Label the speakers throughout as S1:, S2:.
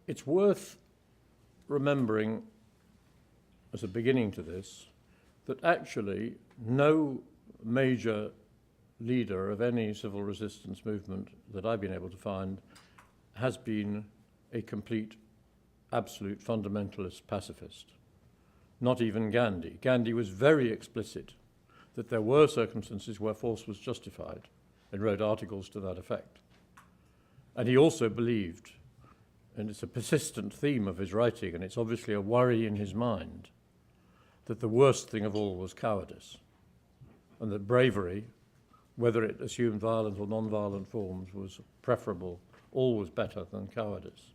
S1: It's worth remembering, as a beginning to this, that actually no major leader of any civil resistance movement that I've been able to find has been a complete, absolute fundamentalist pacifist. Not even Gandhi. Gandhi was very explicit that there were circumstances where force was justified and wrote articles to that effect. And he also believed, and it's a persistent theme of his writing, and it's obviously a worry in his mind, that the worst thing of all was cowardice, and that bravery, whether it assumed violent or non-violent forms, was preferable, always better than cowardice.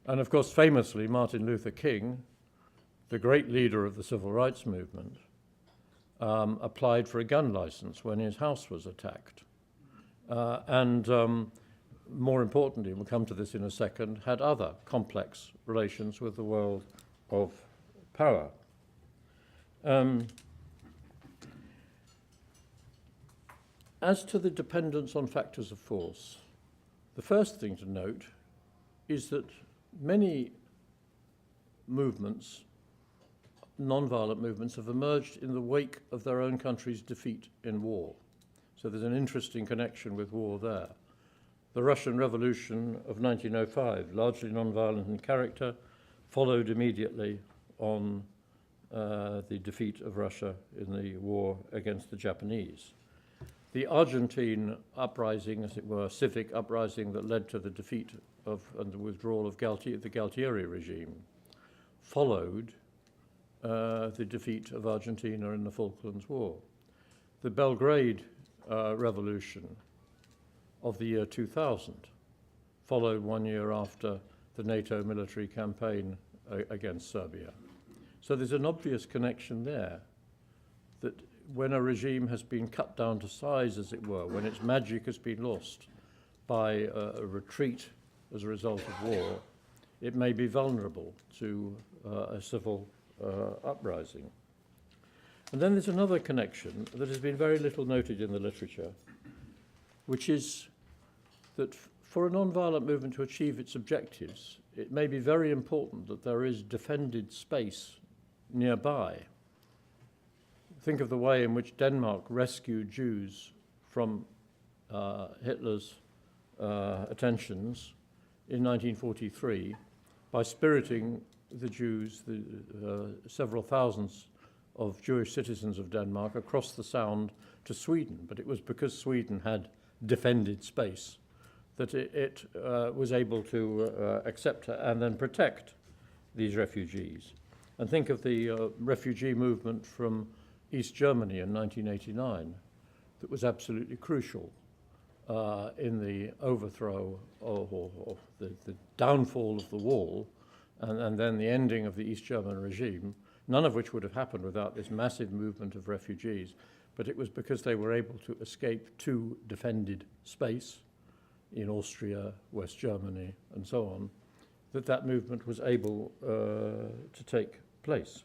S1: And of course, famously, Martin Luther King, the great leader of the civil rights movement, applied for a gun license when his house was attacked. More importantly, we'll come to this in a second, had other complex relations with the world of power. As to the dependence on factors of force, the first thing to note is that many movements, non-violent movements, have emerged in the wake of their own country's defeat in war. So there's an interesting connection with war there. The Russian Revolution of 1905, largely non-violent in character, followed immediately on the defeat of Russia in the war against the Japanese. The Argentine uprising, as it were, civic uprising that led to the defeat of and the withdrawal of the Galtieri regime, followed the defeat of Argentina in the Falklands War. The Belgrade Revolution of the year 2000 followed 1 year after the NATO military campaign against Serbia. So there's an obvious connection there, that when a regime has been cut down to size, as it were, when its magic has been lost by a retreat as a result of war, it may be vulnerable to a civil uprising. And then there's another connection that has been very little noted in the literature, which is that for a non-violent movement to achieve its objectives, it may be very important that there is defended space nearby. Think of the way in which Denmark rescued Jews from Hitler's attentions in 1943 by spiriting the Jews, several thousands of Jewish citizens of Denmark, across the Sound to Sweden. But it was because Sweden had defended space that it was able to accept and then protect these refugees. And think of the refugee movement from East Germany in 1989 that was absolutely crucial in the overthrow or the downfall of the wall and then the ending of the East German regime, none of which would have happened without this massive movement of refugees. But it was because they were able to escape to defended space in Austria, West Germany, and so on, that movement was able to take place.